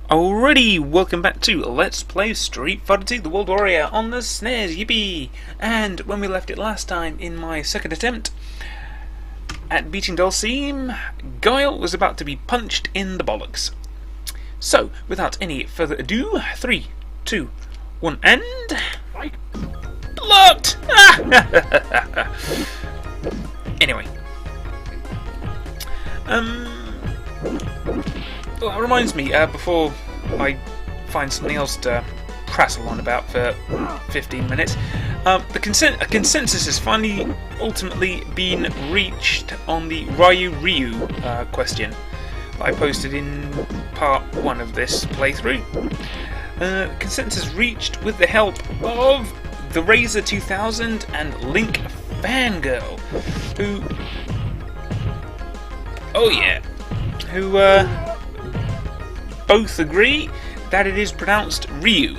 Alrighty, welcome back to Let's Play Street Fighter 2 The World Warrior on the SNES, yippee! And when we left it last time in my second attempt at beating Dulcim, Guile was about to be punched in the bollocks. So, without any further ado, 3, 2, 1, and... blocked! Anyway. Well, that reminds me, before I find something else to prattle on about for 15 minutes, a consensus has finally ultimately been reached on the Ryu question that I posted in part 1 of this playthrough. Consensus reached with the help of the Razor 2000 and Link Fangirl, who... oh yeah, who both agree that it is pronounced Ryu,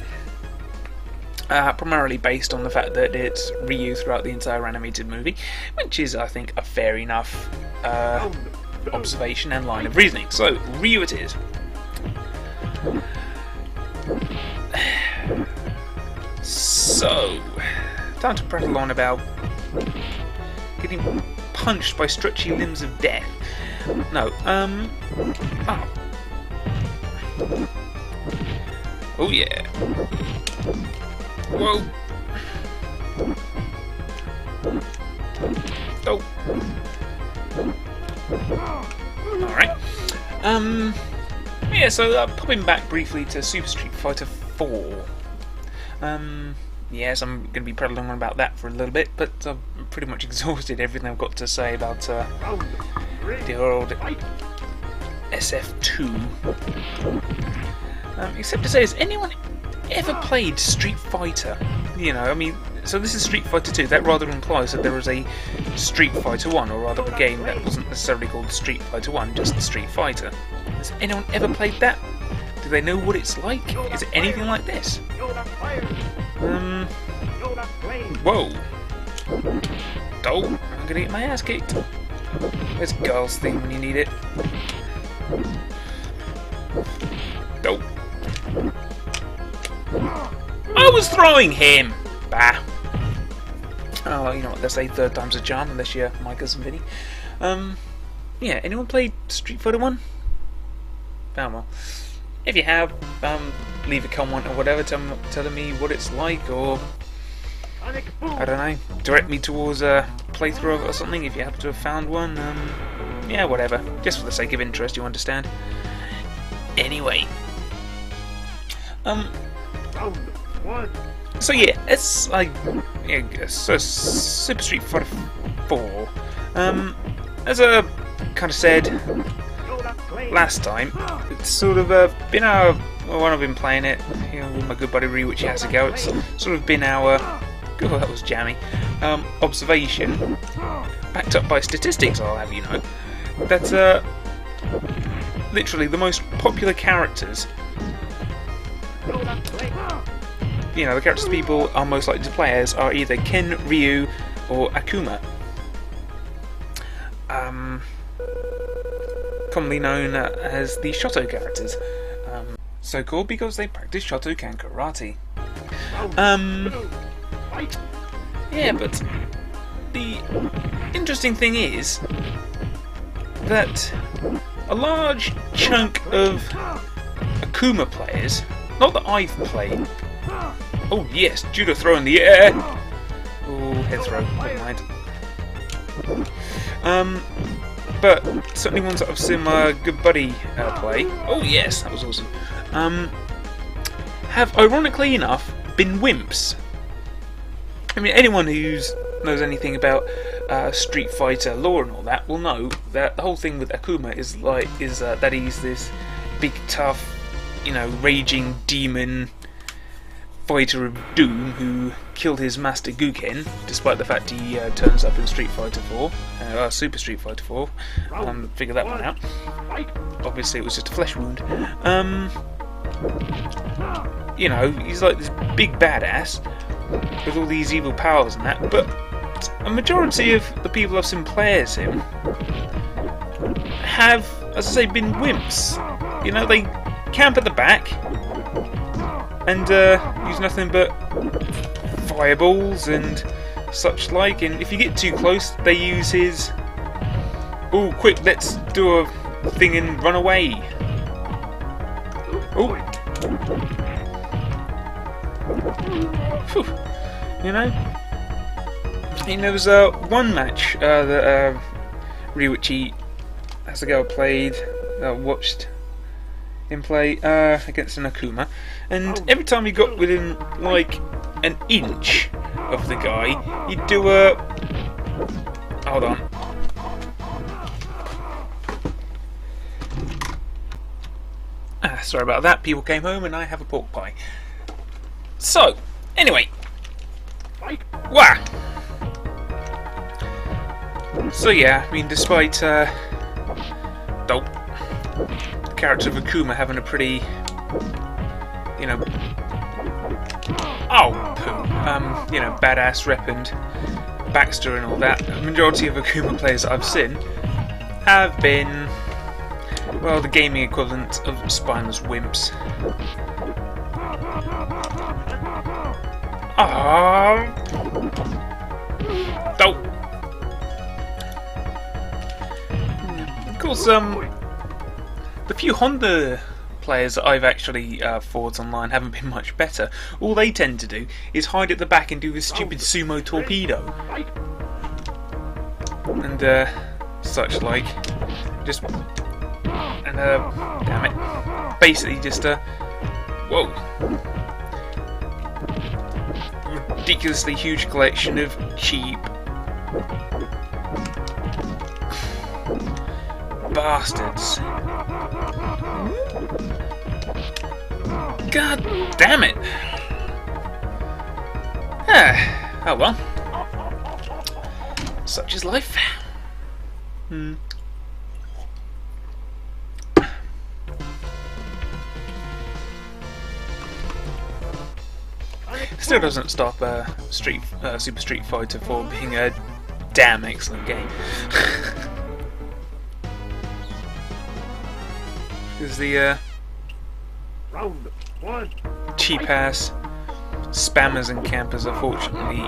primarily based on the fact that it's Ryu throughout the entire animated movie, which is, I think, a fair enough observation and line of reasoning. So, Ryu it is. So, time to prattle on about getting punched by stretchy limbs of death. No, oh yeah. Whoa. Oh. Alright. Yeah, so popping back briefly to Super Street Fighter 4. Yes, I'm going to be prattling on about that for a little bit, but I've pretty much exhausted everything I've got to say about the old SF2. Except to say, has anyone ever played Street Fighter? You know, I mean, so this is Street Fighter 2. That rather implies that there was a Street Fighter 1, or rather a game that wasn't necessarily called Street Fighter 1, just Street Fighter. Has anyone ever played that? Do they know what it's like? Is it anything like this? Whoa. Oh, I'm gonna get my ass kicked. Where's Guile's thing when you need it? Oh. I was throwing him! Bah. Oh, you know what, they say third time's a charm, unless you're my cousin Vinny. Yeah, anyone played Street Fighter 1? Oh well. If you have, leave a comment or whatever telling me what it's like, or I don't know, direct me towards a playthrough of it or something if you happen to have found one. Yeah, whatever. Just for the sake of interest, you understand. Anyway. So yeah, it's like so Super Street Fighter 4. As I kind of said last time, it's sort of been our, well, when I've been playing it, you know, with my good buddy Ryu, which has to go, it's sort of been our, oh that was jammy, observation, backed up by statistics, I'll have you know, that literally the most popular characters, you know, the characters people are most likely to play as are either Ken, Ryu, or Akuma. Commonly known as the Shoto characters. So called because they practice Shotokan karate. Yeah, but the interesting thing is that a large chunk of Akuma players, not that I've played. Oh yes, judo throw in the air. Oh, head throw. Never mind. But certainly ones that I've seen my good buddy play. Oh yes, that was awesome. Have ironically enough been wimps. I mean, anyone who knows anything about Street Fighter lore and all that will know that the whole thing with Akuma is that he's this big, tough, you know, raging demon fighter of doom who killed his master Guken, despite the fact he turns up in Street Fighter 4, Super Street Fighter 4. Figure that one out. Obviously, it was just a flesh wound. You know, he's like this big badass with all these evil powers and that, but a majority of the people I've seen play as him have, as I say, been wimps. You know, they camp at the back and use nothing but fireballs and such like. And if you get too close, they use his "oh, quick, let's do a thing and run away." Oh, you know. And there was one match that Ryuichi, as a girl, played, watched him play against an Akuma, and every time he got within like an inch of the guy, he'd do a... hold on. Sorry about that, people came home and I have a pork pie. So, anyway. Wah! So yeah, I mean, despite the character of Akuma having a pretty, you know, you know, badass rep and backstory and all that, the majority of Akuma players that I've seen have been, well, the gaming equivalent of spineless wimps. Of course, the few Honda players that I've actually fought online haven't been much better. All they tend to do is hide at the back and do this stupid sumo torpedo and such like. Just and damn it, basically just whoa, ridiculously huge collection of cheap bastards. God damn it! Oh well. Such is life. Still doesn't stop Super Street Fighter 4 being a damn excellent game. Because the cheap ass spammers and campers are fortunately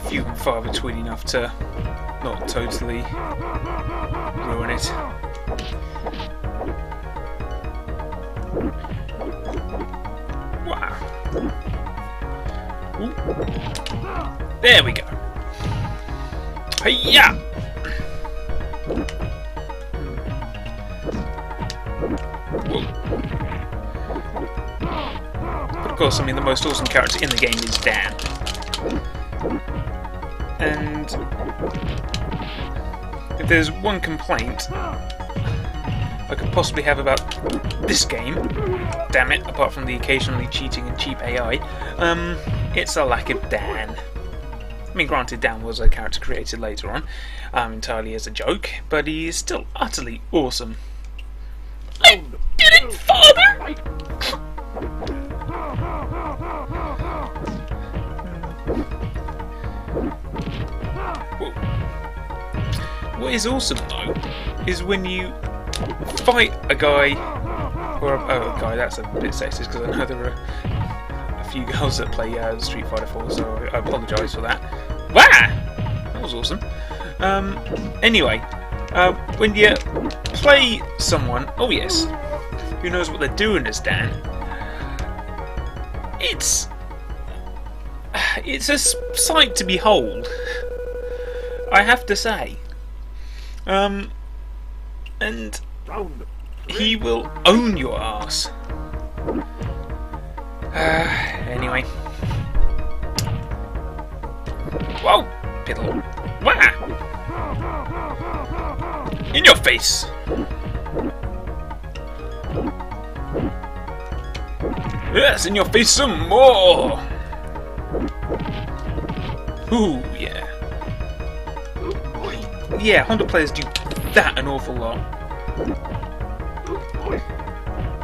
few and far between enough to not totally ruin it. Wow. Ooh. There we go. Hiya! But of course, I mean, the most awesome character in the game is Dan. And if there's one complaint I could possibly have about this game, damn it, apart from the occasionally cheating and cheap AI, it's a lack of Dan. I mean, granted, Dan was a character created later on, entirely as a joke, but he is still utterly awesome. I did it, father! What is awesome, though, is when you fight a guy, or a guy, that's a bit sexist because I know there are a few girls that play Street Fighter 4, so I apologise for that. Wow! That was awesome. Anyway, when you play someone, oh yes, who knows what they're doing as Dan, it's a sight to behold, I have to say. And he will own your ass. Anyway. Whoa! Piddle. Wah! In your face! Yes, in your face some more! Ooh, yeah. Yeah, Honda players do that an awful lot.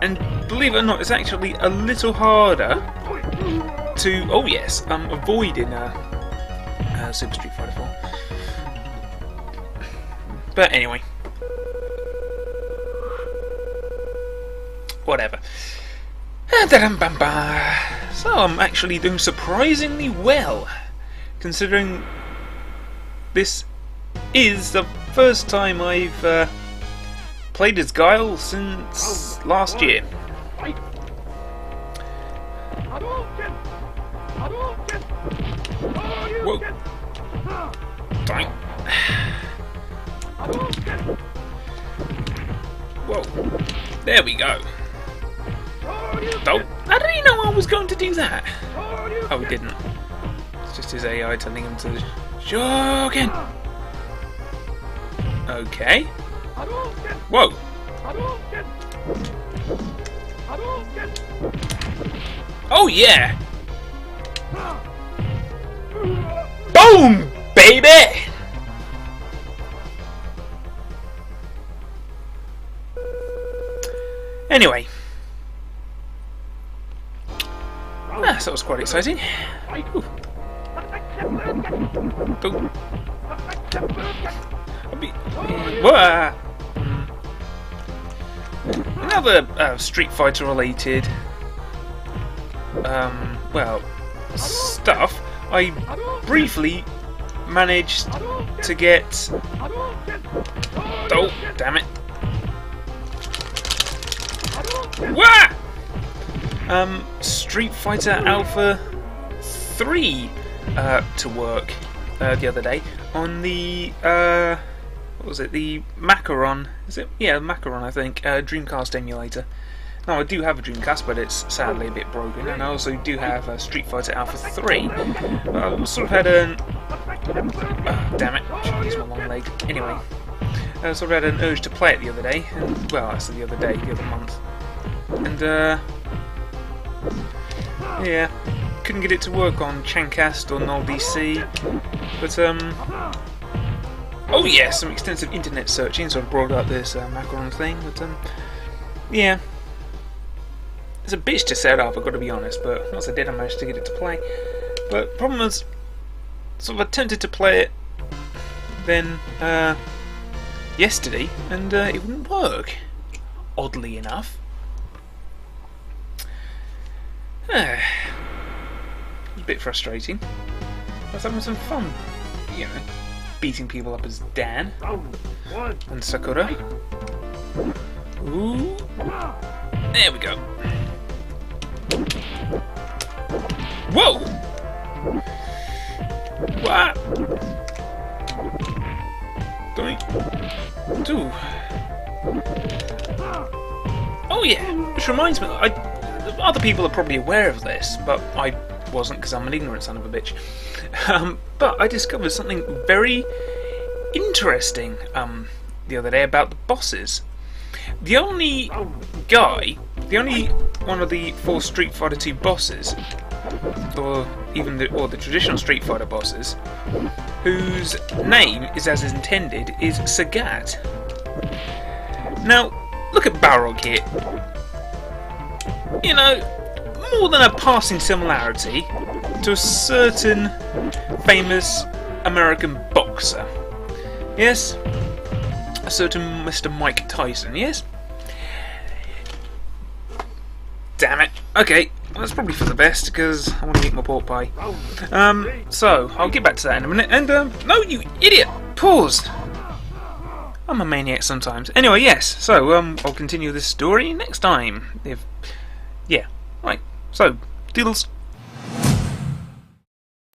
And believe it or not, it's actually a little harder to, oh yes, avoid in Super Street Fighter 4. But anyway. whatever. So I'm actually doing surprisingly well, considering this is the first time I've played as Guile since last year. Whoa. Dang. Whoa. There we go. Oh, how did he know I was going to do that? Oh, he didn't. It's just his AI telling him to Shogun. Okay. Whoa. Oh yeah. Boom, baby. Anyway. So that was quite exciting. Ooh. Another Street Fighter related well, stuff. I briefly managed to get... Oh, damn it. Wah! Street Fighter Alpha 3 to work the other day on the what was it? The Macaron? Is it? Yeah, Macaron, I think. Dreamcast emulator. Now I do have a Dreamcast, but it's sadly a bit broken, and I also do have a Street Fighter Alpha 3. I sort of had an damn it! I should use my long leg. Anyway, I sort of had an urge to play it the other day. And, well, actually the other day, the other month, and yeah, couldn't get it to work on Chancast or Null DC, but oh yeah, some extensive internet searching sort of brought up this Macaron thing, but yeah, it's a bitch to set up, I've got to be honest, but once I did I managed to get it to play. But problem was, sort of attempted to play it then yesterday, and it wouldn't work, oddly enough. It was a bit frustrating. I was having some fun, you know, beating people up as Dan and Sakura. Ooh. There we go. Whoa! What? Dude. Oh yeah, which reminds me, other people are probably aware of this, but I wasn't because I'm an ignorant son of a bitch. But I discovered something very interesting the other day about the bosses. The only one of the 4 Street Fighter 2 bosses, or the traditional Street Fighter bosses, whose name is as intended, is Sagat. Now, look at Balrog here. You know, more than a passing similarity to a certain famous American boxer. Yes? A certain Mr. Mike Tyson, yes? Damn it. Okay, well, that's probably for the best, because I want to eat my pork pie. So, I'll get back to that in a minute, and, no, you idiot! Pause! I'm a maniac sometimes. Anyway, yes, so, I'll continue this story next time. Yeah, right, so, doodles.